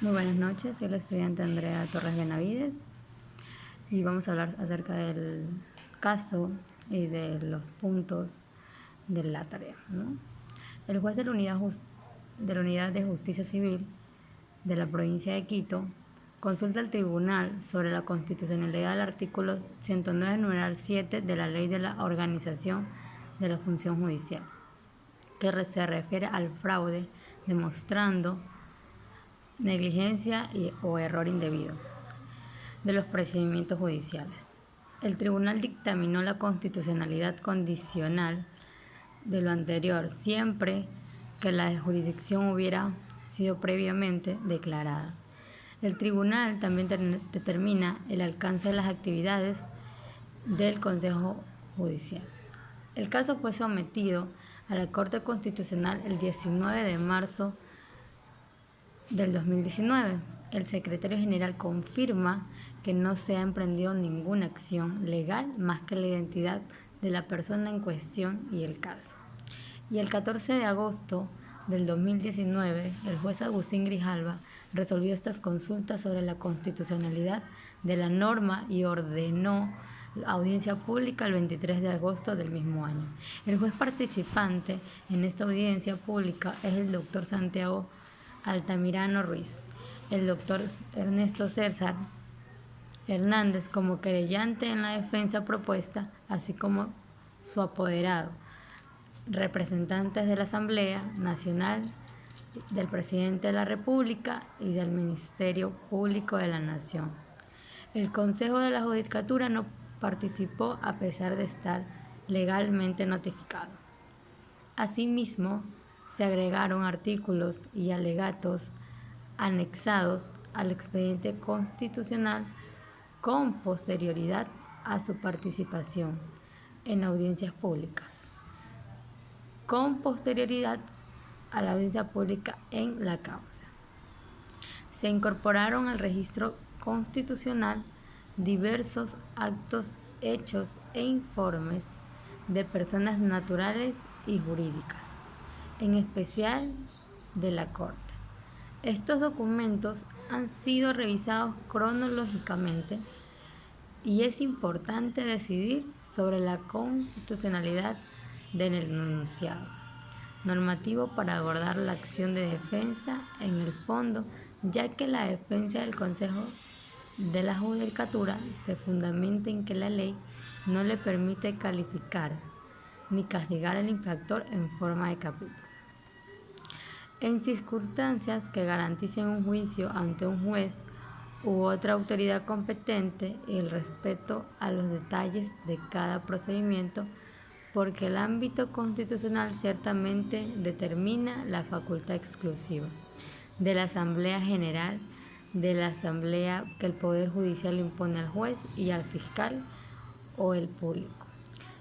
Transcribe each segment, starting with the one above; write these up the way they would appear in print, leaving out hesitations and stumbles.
Muy buenas noches, soy la estudiante Andrea Torres Benavides y vamos a hablar acerca del caso y de los puntos de la tarea, ¿no? El juez de la Unidad de Justicia Civil de la provincia de Quito consulta al tribunal sobre la constitucionalidad del artículo 109, numeral 7 de la Ley de la Organización de la Función Judicial, que se refiere al fraude, demostrando negligencia o error indebido de los procedimientos judiciales. El tribunal dictaminó la constitucionalidad condicional de lo anterior, siempre que la jurisdicción hubiera sido previamente declarada. El tribunal también determina el alcance de las actividades del Consejo Judicial. El caso fue sometido a la Corte Constitucional el 19 de marzo del 2019. El secretario general confirma que no se ha emprendido ninguna acción legal más que la identidad de la persona en cuestión y el caso. Y el 14 de agosto del 2019, el juez Agustín Grijalva resolvió estas consultas sobre la constitucionalidad de la norma y ordenó audiencia pública el 23 de agosto del mismo año. El juez participante en esta audiencia pública es el doctor Santiago Altamirano Ruiz, el doctor Ernesto César Hernández como querellante en la defensa propuesta, así como su apoderado, representantes de la Asamblea Nacional, del Presidente de la República y del Ministerio Público de la Nación. El Consejo de la Judicatura no participó a pesar de estar legalmente notificado. Asimismo, se agregaron artículos y alegatos anexados al expediente constitucional con posterioridad a su participación en audiencias públicas, con posterioridad a la audiencia pública en la causa. Se incorporaron al registro constitucional diversos actos, hechos e informes de personas naturales y jurídicas, en especial de la Corte. Estos documentos han sido revisados cronológicamente y es importante decidir sobre la constitucionalidad del enunciado normativo para abordar la acción de defensa en el fondo, ya que la defensa del Consejo de la Judicatura se fundamenta en que la ley no le permite calificar ni castigar al infractor en forma de capítulo. En circunstancias que garanticen un juicio ante un juez u otra autoridad competente y el respeto a los detalles de cada procedimiento, porque el ámbito constitucional ciertamente determina la facultad exclusiva de la Asamblea General, de la Asamblea que el Poder Judicial impone al juez y al fiscal o el público,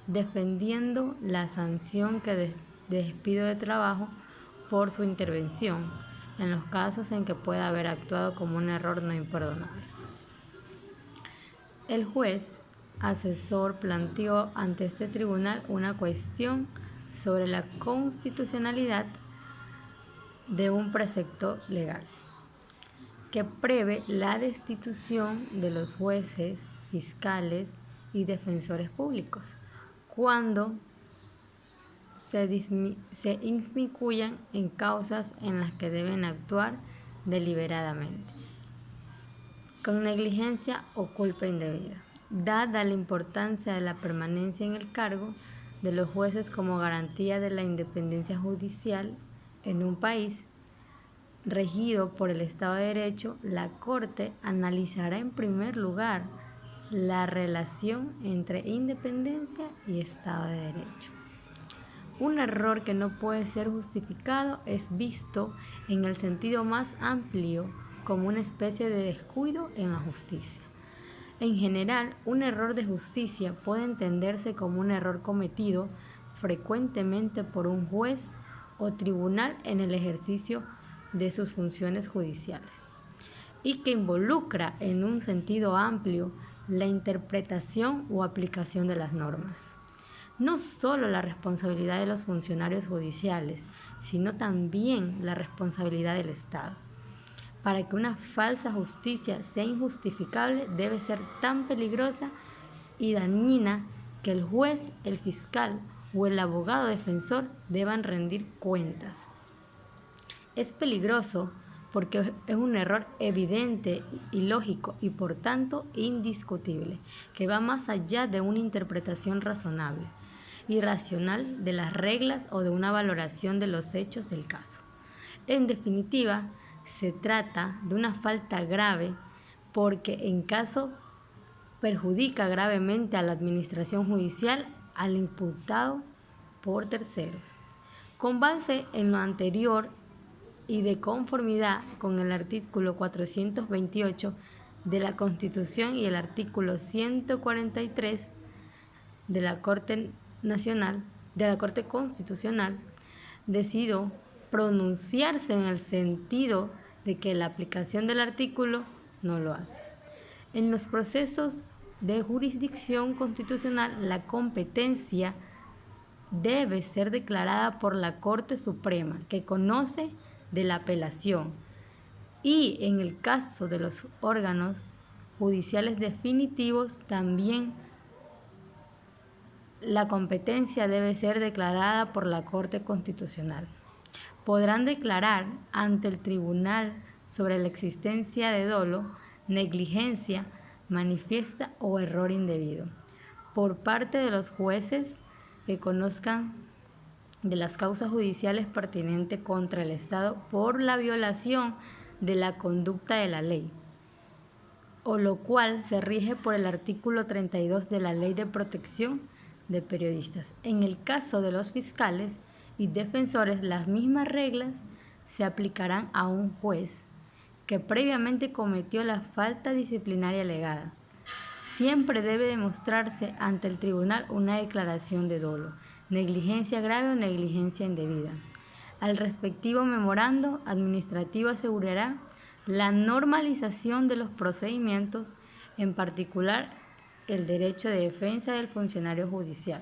defendiendo la sanción de despido de trabajo por su intervención, en los casos en que pueda haber actuado como un error no imperdonable. El juez asesor planteó ante este tribunal una cuestión sobre la constitucionalidad de un precepto legal que prevé la destitución de los jueces, fiscales y defensores públicos cuando se inmiscuyan en causas en las que deben actuar deliberadamente, con negligencia o culpa indebida. Dada la importancia de la permanencia en el cargo de los jueces como garantía de la independencia judicial en un país regido por el Estado de Derecho, la Corte analizará en primer lugar la relación entre independencia y Estado de Derecho. Un error que no puede ser justificado es visto en el sentido más amplio como una especie de descuido en la justicia. En general, un error de justicia puede entenderse como un error cometido frecuentemente por un juez o tribunal en el ejercicio de sus funciones judiciales y que involucra en un sentido amplio la interpretación o aplicación de las normas. No solo la responsabilidad de los funcionarios judiciales, sino también la responsabilidad del Estado. para que una falsa justicia sea injustificable debe ser tan peligrosa y dañina que el juez, el fiscal o el abogado defensor deban rendir cuentas. Es peligroso porque es un error evidente y lógico y por tanto indiscutible, que va más allá de una interpretación razonable y racional de las reglas o de una valoración de los hechos del caso. En definitiva, se trata de una falta grave porque en caso perjudica gravemente a la administración judicial al imputado por terceros. Con base en lo anterior y de conformidad con el artículo 428 de la Constitución y el artículo 143 de la Corte Constitucional, decidió pronunciarse en el sentido de que la aplicación del artículo no lo hace. En los procesos de jurisdicción constitucional, la competencia debe ser declarada por la Corte Suprema, que conoce de la apelación, y en el caso de los órganos judiciales definitivos, también la competencia debe ser declarada por la Corte Constitucional. Podrán declarar ante el tribunal sobre la existencia de dolo, negligencia manifiesta o error indebido por parte de los jueces que conozcan de las causas judiciales pertinentes contra el Estado por la violación de la conducta de la ley, o lo cual se rige por el artículo 32 de la Ley de Protección de Periodistas. En el caso de los fiscales y defensores, las mismas reglas se aplicarán a un juez que previamente cometió la falta disciplinaria alegada. Siempre debe demostrarse ante el tribunal una declaración de dolo, negligencia grave o negligencia indebida. Al respectivo memorando administrativo asegurará la normalización de los procedimientos, en particular el derecho de defensa del funcionario judicial,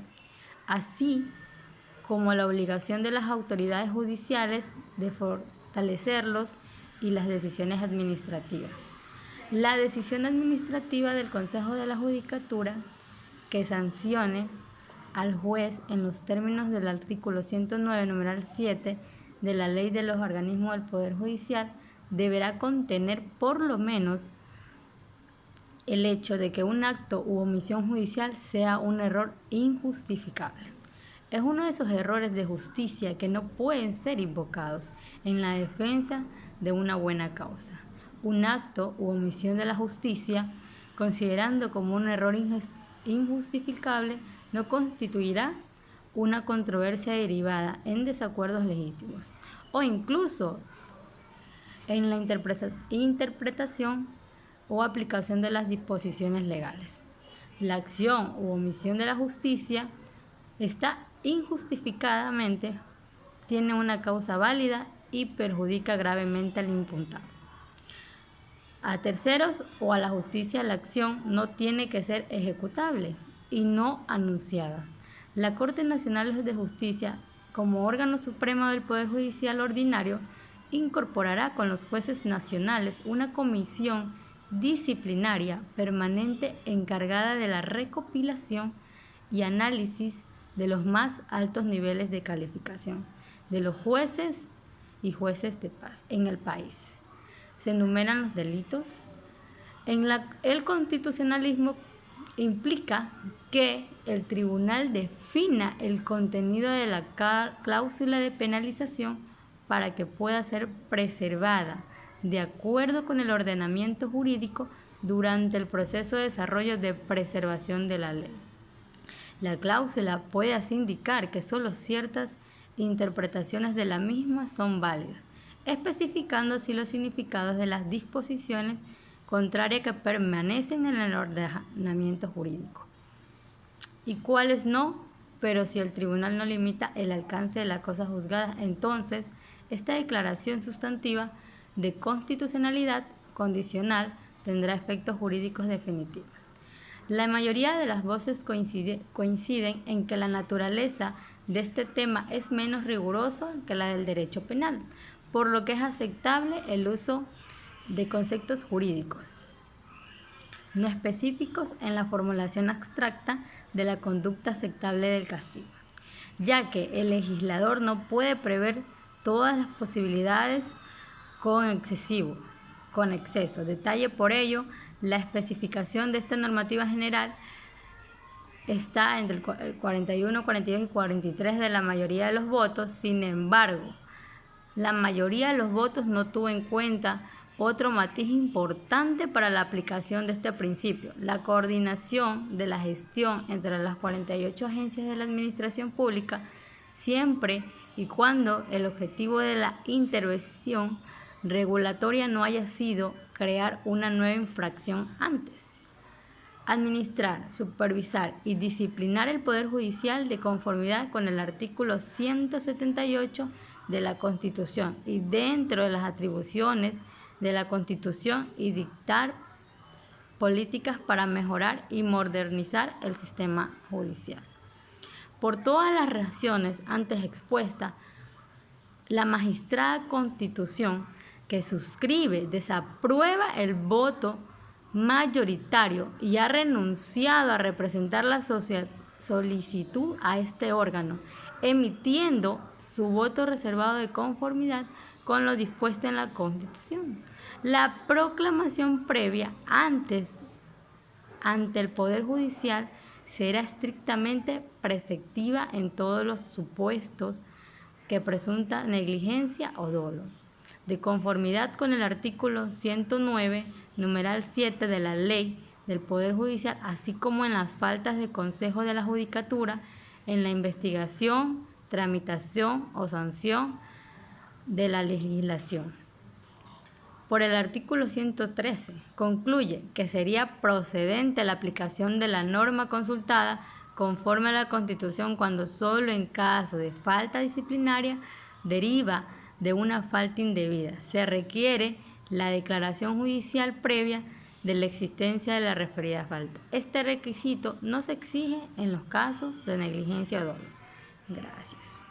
así como la obligación de las autoridades judiciales de fortalecerlos y las decisiones administrativas. La decisión administrativa del Consejo de la Judicatura que sancione al juez en los términos del artículo 109, numeral 7 de la Ley de los Organismos del Poder Judicial deberá contener por lo menos el hecho de que un acto u omisión judicial sea un error injustificable. Es uno de esos errores de justicia que no pueden ser invocados en la defensa de una buena causa. Un acto u omisión de la justicia, considerando como un error injustificable, no constituirá una controversia derivada en desacuerdos legítimos o incluso en la interpretación o aplicación de las disposiciones legales. La acción u omisión de la justicia está injustificadamente, tiene una causa válida y perjudica gravemente al imputado. A terceros o a la justicia, la acción no tiene que ser ejecutable y no anunciada. La Corte Nacional de Justicia, como órgano supremo del Poder Judicial ordinario, incorporará con los jueces nacionales una comisión disciplinaria permanente encargada de la recopilación y análisis de los más altos niveles de calificación de los jueces y jueces de paz en el país. Se enumeran los delitos. El constitucionalismo implica que el tribunal defina el contenido de la cláusula de penalización para que pueda ser preservada de acuerdo con el ordenamiento jurídico durante el proceso de desarrollo de preservación de la ley. La cláusula puede así indicar que solo ciertas interpretaciones de la misma son válidas, especificando así los significados de las disposiciones contrarias que permanecen en el ordenamiento jurídico y cuáles no, pero si el tribunal no limita el alcance de la cosa juzgada, entonces esta declaración sustantiva de constitucionalidad condicional tendrá efectos jurídicos definitivos. La mayoría de las voces coinciden en que la naturaleza de este tema es menos riguroso que la del derecho penal, por lo que es aceptable el uso de conceptos jurídicos no específicos en la formulación abstracta de la conducta aceptable del castigo, ya que el legislador no puede prever todas las posibilidades con exceso. Detalle por ello, la especificación de esta normativa general está entre el 41, 42 y 43 de la mayoría de los votos. Sin embargo, la mayoría de los votos no tuvo en cuenta otro matiz importante para la aplicación de este principio: la coordinación de la gestión entre las 48 agencias de la administración pública, siempre y cuando el objetivo de la intervención regulatoria no haya sido crear una nueva infracción antes. Administrar, supervisar y disciplinar el Poder Judicial de conformidad con el artículo 178 de la Constitución y dentro de las atribuciones de la Constitución, y dictar políticas para mejorar y modernizar el sistema judicial. Por todas las razones antes expuestas, la magistrada Constitución que suscribe desaprueba el voto mayoritario y ha renunciado a representar la solicitud a este órgano, emitiendo su voto reservado de conformidad con lo dispuesto en la Constitución. La proclamación previa ante el Poder Judicial será estrictamente preceptiva en todos los supuestos que presunta negligencia o dolo. De conformidad con el artículo 109, numeral 7 de la Ley del Poder Judicial, así como en las faltas de consejo de la Judicatura, en la investigación, tramitación o sanción de la legislación. Por el artículo 113, concluye que sería procedente la aplicación de la norma consultada conforme a la Constitución cuando solo en caso de falta disciplinaria deriva de una falta indebida se requiere la declaración judicial previa de la existencia de la referida falta. Este requisito no se exige en los casos de negligencia o dolo. Gracias.